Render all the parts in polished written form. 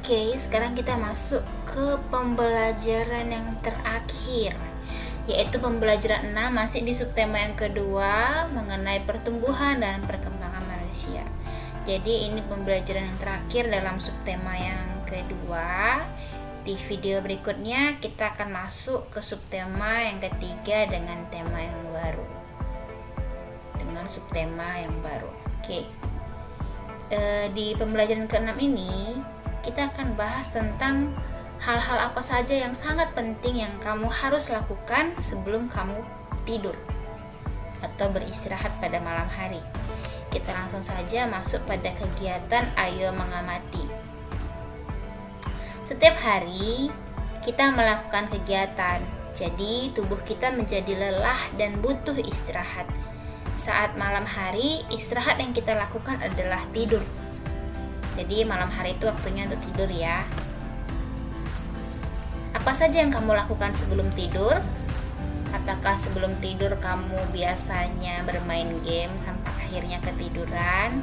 Oke, sekarang kita masuk ke pembelajaran yang terakhir, yaitu pembelajaran 6, masih di subtema yang kedua mengenai pertumbuhan dan perkembangan manusia. Jadi ini pembelajaran yang terakhir dalam subtema yang kedua. Di video berikutnya kita akan masuk ke subtema yang ketiga dengan tema yang baru, dengan subtema yang baru. Oke. Di pembelajaran ke-6 ini kita akan bahas tentang hal-hal apa saja yang sangat penting yang kamu harus lakukan sebelum kamu tidur atau beristirahat pada malam hari. Kita langsung saja masuk pada kegiatan Ayo Mengamati. Setiap hari kita melakukan kegiatan, jadi tubuh kita menjadi lelah dan butuh istirahat. Saat malam hari, istirahat yang kita lakukan adalah tidur. Jadi malam hari itu waktunya untuk tidur ya. Apa saja yang kamu lakukan sebelum tidur? Apakah sebelum tidur kamu biasanya bermain game sampai akhirnya ketiduran?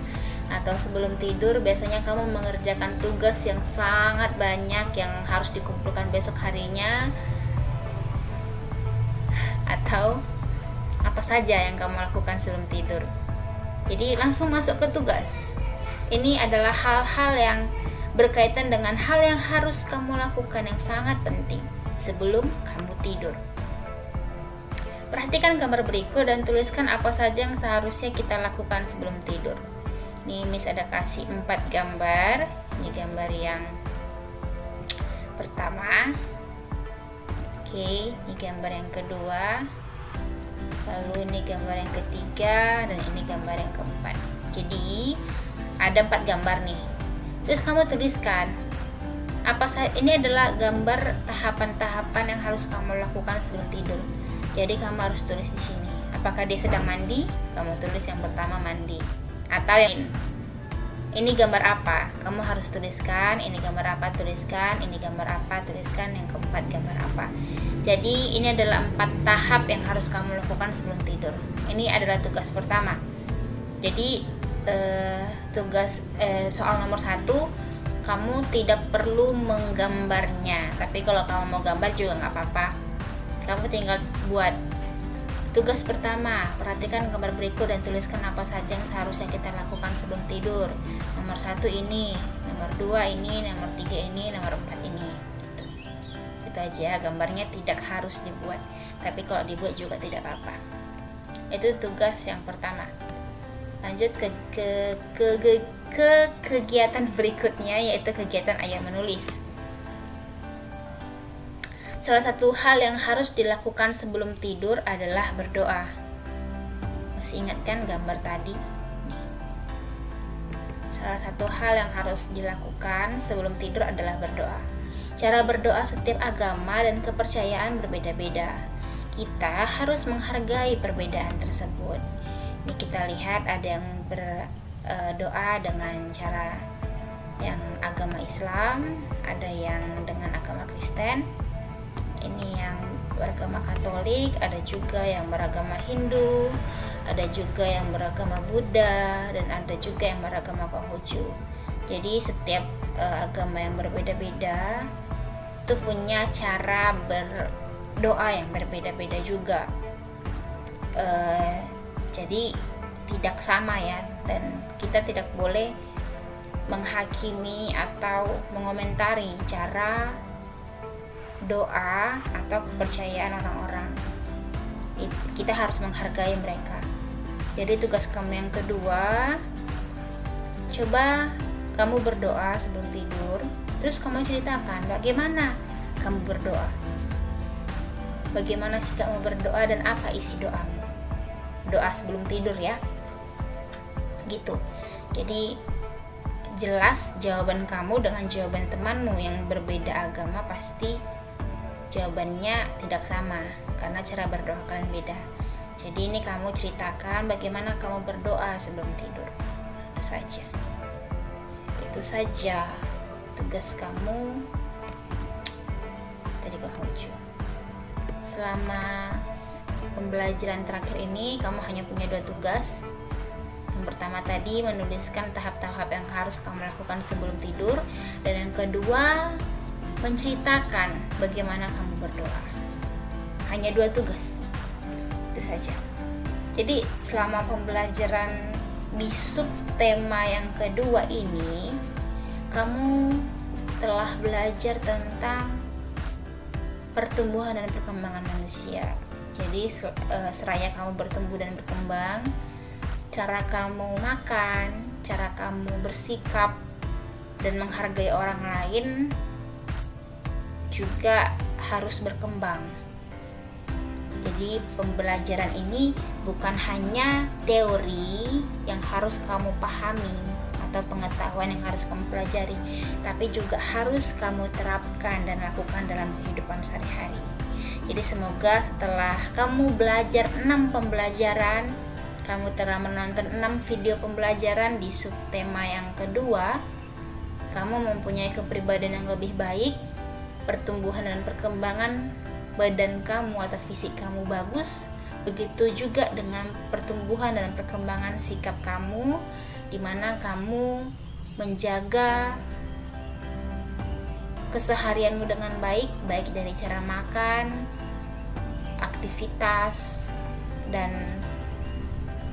Atau sebelum tidur biasanya kamu mengerjakan tugas yang sangat banyak yang harus dikumpulkan besok harinya? Atau apa saja yang kamu lakukan sebelum tidur? Jadi langsung masuk ke tugas. Ini adalah hal-hal yang berkaitan dengan hal yang harus kamu lakukan yang sangat penting sebelum kamu tidur. Perhatikan gambar berikut dan tuliskan apa saja yang seharusnya kita lakukan sebelum tidur. Nih Miss ada kasih 4 gambar. Ini gambar yang pertama. Oke, ini gambar yang kedua. Lalu ini gambar yang ketiga dan ini gambar yang keempat. Jadi ada 4 gambar nih. Terus kamu tuliskan ini adalah gambar tahapan-tahapan yang harus kamu lakukan sebelum tidur. Jadi kamu harus tulis di sini. Apakah dia sedang mandi? Kamu tulis yang pertama mandi. Atau yang ini gambar apa? Kamu harus tuliskan. Ini gambar apa? Tuliskan. Ini gambar apa? Tuliskan. Yang keempat gambar apa? Jadi ini adalah 4 tahap yang harus kamu lakukan sebelum tidur. Ini adalah tugas pertama. Jadi soal nomor 1, kamu tidak perlu menggambarnya. Tapi kalau kamu mau gambar juga nggak apa-apa. Kamu tinggal buat. Tugas pertama, perhatikan gambar berikut dan tuliskan apa saja yang seharusnya kita lakukan sebelum tidur. Nomor 1 ini, nomor 2 ini, nomor 3 ini, nomor 4 ini. Itu aja, gambarnya tidak harus dibuat, tapi kalau dibuat juga tidak apa-apa. Itu tugas yang pertama. Lanjut ke kegiatan berikutnya, yaitu kegiatan Ayo Menulis. Salah satu hal yang harus dilakukan sebelum tidur adalah berdoa. Masih ingat kan gambar tadi? Salah satu hal yang harus dilakukan sebelum tidur adalah berdoa. Cara berdoa setiap agama dan kepercayaan berbeda-beda. Kita harus menghargai perbedaan tersebut. Ini kita lihat ada yang berdoa dengan cara yang agama Islam, ada yang dengan agama Kristen, ini yang beragama Katolik, ada juga yang beragama Hindu, ada juga yang beragama Buddha, dan ada juga yang beragama Konghucu. Jadi setiap agama yang berbeda-beda itu punya cara berdoa yang berbeda-beda juga. Jadi tidak sama ya, dan kita tidak boleh menghakimi atau mengomentari cara doa atau kepercayaan orang-orang. Kita harus menghargai mereka. Jadi tugas kamu yang kedua, coba kamu berdoa sebelum tidur. Terus kamu ceritakan bagaimana kamu berdoa, bagaimana sih kamu berdoa dan apa isi doamu. Doa sebelum tidur ya, gitu. Jadi jelas jawaban kamu dengan jawaban temanmu yang berbeda agama pasti jawabannya tidak sama karena cara berdoa kalian beda. Jadi ini kamu ceritakan bagaimana kamu berdoa sebelum tidur. Itu saja tugas kamu dari Konghucu. Selama pembelajaran terakhir ini kamu hanya punya 2 tugas. Yang pertama tadi menuliskan tahap-tahap yang harus kamu lakukan sebelum tidur, dan yang kedua menceritakan bagaimana kamu berdoa. Hanya 2 tugas, itu saja. Jadi selama pembelajaran di subtema yang kedua ini, kamu telah belajar tentang pertumbuhan dan perkembangan manusia. Jadi seraya kamu bertumbuh dan berkembang, cara kamu makan, cara kamu bersikap dan menghargai orang lain juga harus berkembang. Jadi pembelajaran ini bukan hanya teori yang harus kamu pahami atau pengetahuan yang harus kamu pelajari, tapi juga harus kamu terapkan dan lakukan dalam kehidupan sehari-hari. Jadi semoga setelah kamu belajar 6 pembelajaran, kamu telah menonton 6 video pembelajaran di subtema yang kedua, kamu mempunyai kepribadian yang lebih baik, pertumbuhan dan perkembangan badan kamu atau fisik kamu bagus. Begitu juga dengan pertumbuhan dan perkembangan sikap kamu, di mana kamu menjaga keseharianmu dengan baik dari cara makan, aktivitas, dan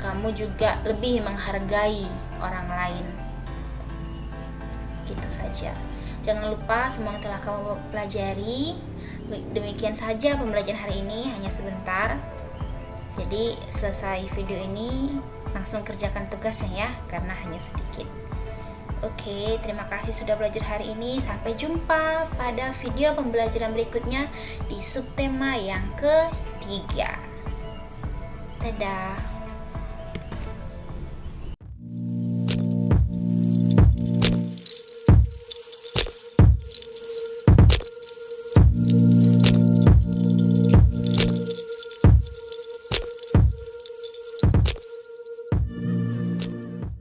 kamu juga lebih menghargai orang lain. Gitu saja. Jangan lupa semua yang telah kamu pelajari. Demikian saja pembelajaran hari ini, hanya sebentar. Jadi selesai video ini langsung kerjakan tugasnya ya, karena hanya sedikit. Oke, terima kasih sudah belajar hari ini. Sampai jumpa pada video pembelajaran berikutnya di subtema yang ketiga. Dadah.